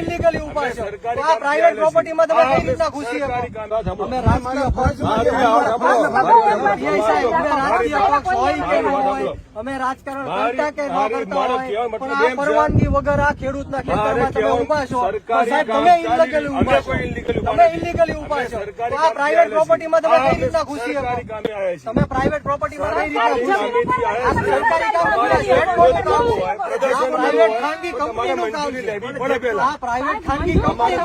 Illegally ઉભા છો આ પ્રાઇવેટ પ્રોપર્ટીમાં તમે કઈ રીતના ઘૂસી શકો? અમે રાજકીય પક્ષ હોય કે ન હોય, અમે રાજકારણ કરતા કે ન કરતા હોય, પણ આ પરવાનગી વગર આ ખેડૂતના ખેતરમાં તમે ઉભા છો, સાહેબ તમે ઇલીગલી ઉભા છો, તમે ઇલીગલી ઉભા છો આ પ્રાઇવેટ પ્રોપર્ટીમાં તમે કઈ રીતના ઘૂસી શકો? તમે પ્રાઇવેટ પ્રોપર્ટીમાં કઈ રીતના ઘૂસી શકો? સરકારી કામ પ્રાઇવેટ ખાનગી કંપનીનું કામ છે, આ પ્રાઇવેટ ખાનગી કંપની.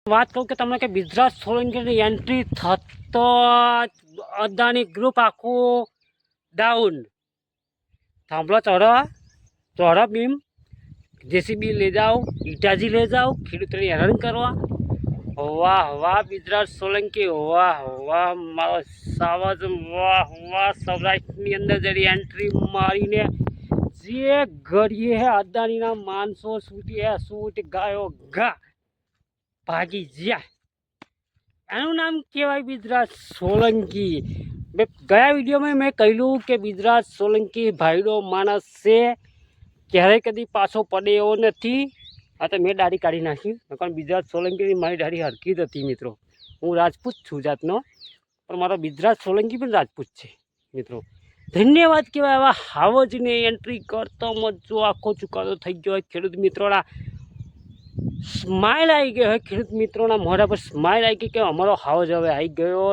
વાત કહું કે તમને કે ગુજરાત સોલંકીની એન્ટ્રી થતો અદાણી ગ્રુપ આખું ડાઉન. થાંભલો ચઢો બીમ જેસીબી લઈ જાઓ, ઇટાજી લઈ જાઓ, ખેડૂતોને હેરાન કરવા. વાહ વાહ ગુજરાત સોલંકી, વાહ વાહ મારો સાવજ, વાહ વાહ સૌરાષ્ટ્રની અંદર જરી એન્ટ્રી મારીને જે ઘડીએ હે અદાણીના માણસો સૂટ ગાયો ગા ભાગી જ્યા. એનું નામ કહેવાય ગુજરાત સોલંકી. મેં ગયા વિડીયોમાં મેં કહ્યું કે ગુજરાત સોલંકી ભાઈડો માણસ છે, ક્યારેય કદી પાછો પડે એવો નથી. આ તો મેં દાઢી કાઢી નાખી, કારણ ગુજરાત સોલંકીની મારી દાઢી હરકી જ હતી મિત્રો. હું રાજપૂત છું જાતનો, પણ મારો ગુજરાત સોલંકી પણ રાજપૂત છે મિત્રો. ધન્યવાદ કહેવાય આવા હાવજને એન્ટ્રી કરતો મજો આખો ચુકાદો થઈ ગયો હોય. ખેડૂત મિત્રોના સ્માઇલ આવી ગયો હોય, ખેડૂત મિત્રોના મોઢા પર સ્માઇલ આવી ગઈ કે અમારો હાવજ હવે આવી ગયો.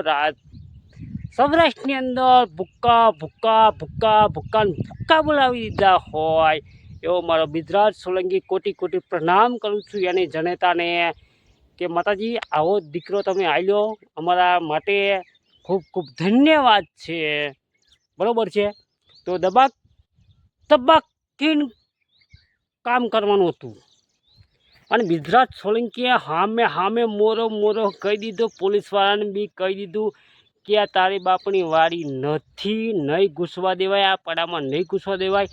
સૌરાષ્ટ્રની અંદર ભૂક્કા ભૂક્કા ભૂક્કા ભૂક્કા ભૂક્કા બોલાવી દીધા હોય એવો મારો ગુજરાત સોલંકી કોટી કોટી પ્રણામ કરું છું એની જનતાને કે માતાજી આવો દીકરો તમે આવ્યો અમારા માટે ખૂબ ખૂબ ધન્યવાદ છે. બરાબર છે, તો તબાકીન કામ કરવાનું હતું. અને ગુજરાત સોલંકીએ હામે મોરો કહી દીધો, પોલીસવાળાને બી કહી દીધું કે આ તારી બાપની વાડી નથી, નહીં ઘૂસવા દેવાય, આ પડામાં નહીં ઘૂસવા દેવાય.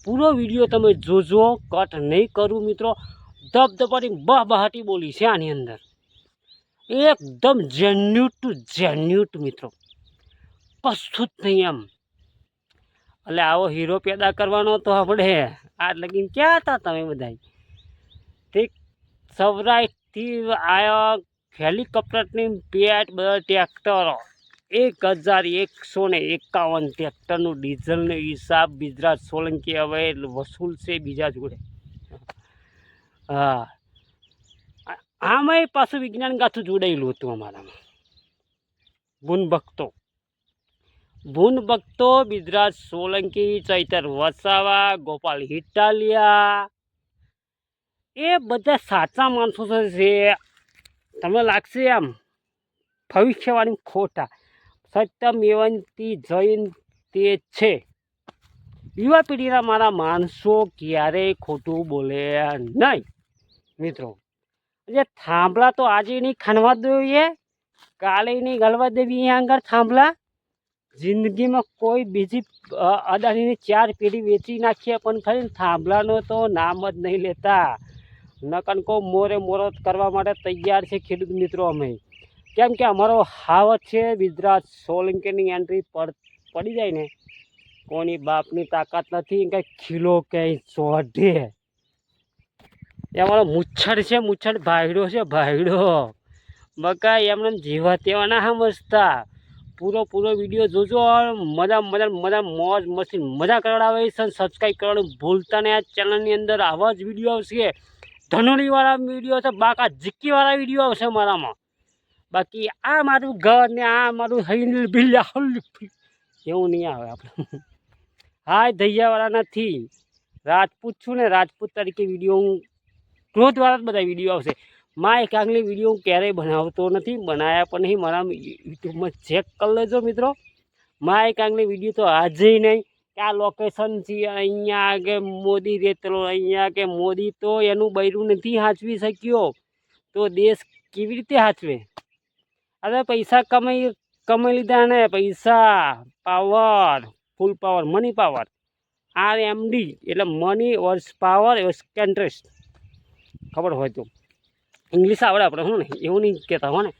પૂરો વિડીયો તમે જોજો, કટ નહીં કરું મિત્રો. ધબધબાટી બહાટી બોલી છે આની અંદર, એકદમ જેન્યુટ મિત્રો, કશું જ નહીં એમ. એટલે આવો હીરો પેદા કરવાનો તો આપણે આ લગીન ક્યાં હતા તમે બધા? ઠીક, સૌરાષ્ટ્રથી આવ્યા હેલિકોપ્ટરની પેટ બધા ટ્રેક્ટરો 1151 ટ્રેક્ટરનું ડીઝલનો હિસાબ ગુજરાત સોલંકી હવે વસૂલ છે બીજા જોડે. હા, આમાંય પાછું વિજ્ઞાન ગાથું જોડાયેલું હતું અમારામાં. ભૂન ભક્તો ગુજરાત સોલંકી, ચૈતર વસાવા, ગોપાલ હિટાલિયા, એ બધા સાચા માણસો છે. તમને લાગશે આમ ભવિષ્યવાણી ખોટા, સત્યમ એવંતી જૈન તે છે. યુવા પેઢીના મારા માણસો ક્યારેય ખોટું બોલે નહીં મિત્રો. જે થાંભલા તો આજે નહીં ખાનવા દઈએ, કાલે નહીં ગળવા દેવી. અહીંયા આગળ થાંભલા જિંદગીમાં કોઈ બીજી અદાણીની 4 પેઢી વેચી નાખીએ, પણ ખરી થાંભલાનો તો નામ જ નહીં લેતા. નકનકો મોરો કરવા માટે તૈયાર છે ખેડૂત મિત્રો અમે. કેમ કે અમારો હાવજ છે ગુજરાત સોલંકીની એન્ટ્રી પડી જાય ને, કોની બાપની તાકાત નથી કંઈ ખીલો ક્યાંય ચોઢે. એ અમારો મુચ્છડ છે, મુચ્છડ ભાઈડો છે, ભાઈડો બકા એમને જીવા તેવા ના સમજતા. પૂરો વિડીયો જોજો, મોજ મસ્તી મજા કરાવે છે. સબસ્ક્રાઈબ કરવાનું ભૂલતા નહીં. આ ચેનલની અંદર આવા જ વિડીયો આવશે, ધનોડીવાળા વિડીયો છે, બાકા જીક્કીવાળા વિડીયો આવશે મારામાં. બાકી આ મારું ઘર ને આ મારું હૈલ બિલ્લા એવું નહીં આવે આપણે. હા, દૈયાવાળા નથી, રાજપૂત છું ને, રાજપૂત તરીકે વિડીયો હું ક્રોધવાળા જ બધા વિડીયો આવશે. માય કાંગલી વિડીયો હું ક્યારેય બનાવતો નથી, બનાવ્યા પણ નહીં. મારા યુટ્યુબમાં ચેક કરી લેજો મિત્રો. માય કાંગલી વિડીયો તો આજે નહીં કે આ લોકેશન છે અહીંયા કે મોદી રહેતો અહીંયા કે મોદી તો એનું બૈરું નથી સાચવી શક્યો, તો દેશ કેવી રીતે સાચવે? અરે પૈસા કમાઈ લીધા ને, પૈસા પાવર, ફૂલ પાવર, મની પાવર, RMD એટલે મની વર્સ પાવર ઇન્ટરેસ્ટ. ખબર હોય તો ઇંગ્લિશ આવડે આપણે, શું ને એવું નહીં કહેતા હો ને.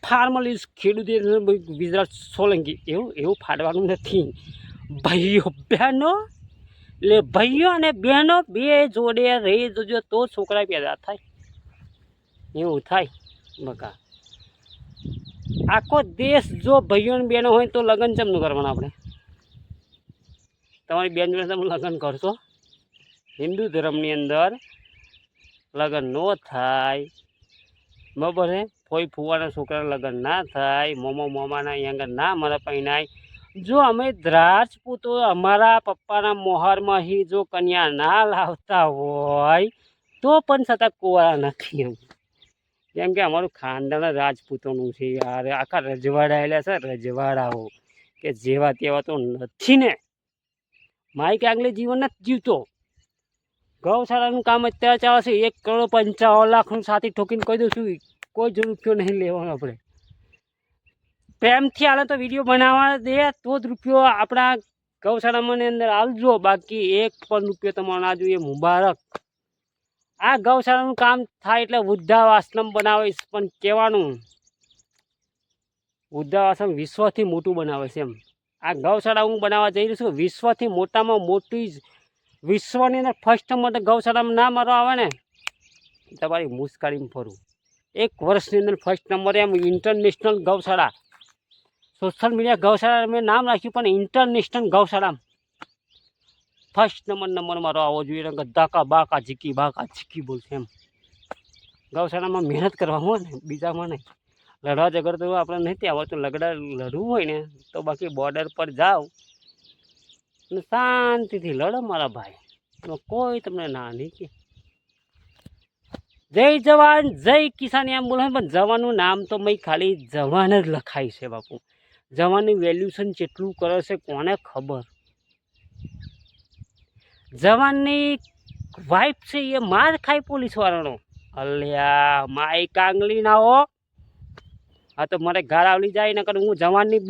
ફાર્મલી ખેડૂત ગુજરાત સોલંકી એવું ફાડવાનું નથી ભાઈઓ બહેનો. એટલે ભાઈઓ અને બહેનો બે જોડે રહી જોજો તો છોકરા પેદા થાય, એવું થાય બકા. આખો દેશ જો ભાઈઓ અને બહેનો હોય તો લગ્ન ચમનું કરવાના આપણે? તમારી બેન જોડે તમે લગ્ન કરશો? હિન્દુ ધર્મની અંદર લગ્ન ન થાય, બરાબર છે? કોઈ ફુવાના છોકરાના લગ્ન ના થાય, મોમાના અહીંયા આગળ ના અમારા પહેણાય. જો અમે રાજપૂતો અમારા પપ્પાના મોહરમાંથી જો કન્યા ના લાવતા હોય તો પણ છતાં કુંવારા નથી એમ. કેમ કે અમારું ખાનદાન રાજપૂતોનું છે યાર, આખા રજવાડા આવેલા છે, રજવાડાઓ કે જેવા તેવા તો નથી ને. માઇક આગલે જીવન નથી જીવતો. ગૌશાળાનું કામ અત્યારે ચાલે છે, 1,55,00,000નું સાથી ઠોકીને કહી દઉં છું, કોઈ જ રૂપિયો નહીં લેવાનો. આપણે પ્રેમથી હાલે તો વિડીયો બનાવવા દે તો જ રૂપિયો આપણા ગૌશાળામાં અંદર આવજો, બાકી એક પણ રૂપિયો તમારો ના જોઈએ. મુબારક. આ ગૌશાળાનું કામ થાય એટલે વૃદ્ધાશ્રમ બનાવીશ, પણ કહેવાનું વૃદ્ધાશ્રમ વિશ્વથી મોટું બનાવે છે એમ. આ ગૌશાળા હું બનાવવા જઈ રહ્યો છું, વિશ્વથી મોટામાં મોટી, વિશ્વની અંદર ફર્સ્ટ નંબર ગૌશાળામાં ના મારો આવે ને તમારી મુશ્કેલીમાં ફરું. 1 વર્ષની અંદર ફર્સ્ટ નંબર એમ ઇન્ટરનેશનલ ગૌશાળા. સોશિયલ મીડિયા ગૌશાળા મેં નામ રાખ્યું, પણ ઇન્ટરનેશનલ ગૌશાળા ફર્સ્ટ નંબર મારો આવવો જોઈએ. ગદ્દાકા બાકા ઝીકી બાકા ઝીકી બોલશે એમ. ગૌશાળામાં મહેનત કરવા હોય ને, બીજામાં નહીં. લડવા ઝઘડ તો આપણે નથી આવડતું. લડવું હોય ને તો બાકી બોર્ડર પર જાઓ અને શાંતિથી લડો મારા ભાઈ, કોઈ તમને ના નહીં કે. જય જવાન જય કિસાન એમ બોલે, પણ જવાનનું નામ તો મેં ખાલી જવાન જ લખાય છે બાપુ. જવાનની વેલ્યુશન કેટલું કરે છે કોને ખબર. જવાનની વાઇફ છે એ માર ખાય પોલીસવાળાનો. અલ્યા માય કાંગલી ના હો. હા તો મારે ઘર આવલી જાય ને કર હું જવાનની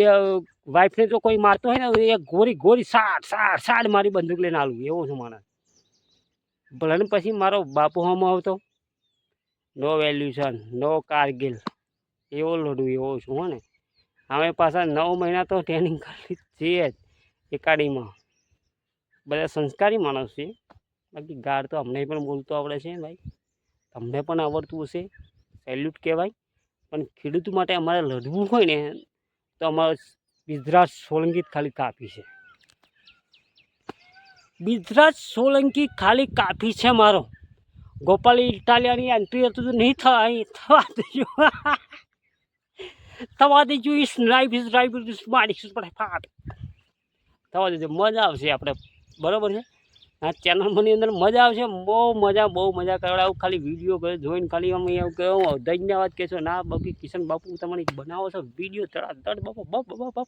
વાઇફને જો કોઈ મારતો હોય ને એ ગોરી સાડ મારી બંદૂક લઈને આલું એવો છું મારે. ભલે ને પછી મારો બાપુ હમો આવતો નો વેલ્યુશન નો કારગિલ એવો લડું એવો છું હો ને. અમે પાછા 9 મહિના તો ટ્રેનિંગ કરી છીએ જ એકાડેમીમાં. બધા સંસ્કારી માણસ છે, બાકી ગાળ તો અમને પણ બોલતો આવડે છે ભાઈ, તમને પણ આવડતું હશે, સેલ્યુટ કહેવાય. પણ ખેડૂત માટે અમારે લડવું હોય ને તો અમારે બિજરાજ સોલંકી ખાલી કાપી છે. બિજરાજ સોલંકી ખાલી કાપી છે મારો. ગોપાલ ઇટાલિયાની એન્ટ્રી હતું તો નહીં થવા દેજો. ઇસ લાઈફ ઇસ મારી ફાટ થવા દેજો. મજા આવશે આપણે, બરાબર છે? આ ચેનલની અંદર મજા આવશે, બહુ મજા કરાવું. ખાલી વિડીયો કરે જોઈને ખાલી અમે એવું કહો ધન્યવાદ કહેશો ના. બાકી કિશન બાપુ તમારી બનાવો છો વિડીયો તડાતડ બાપા બરાબર.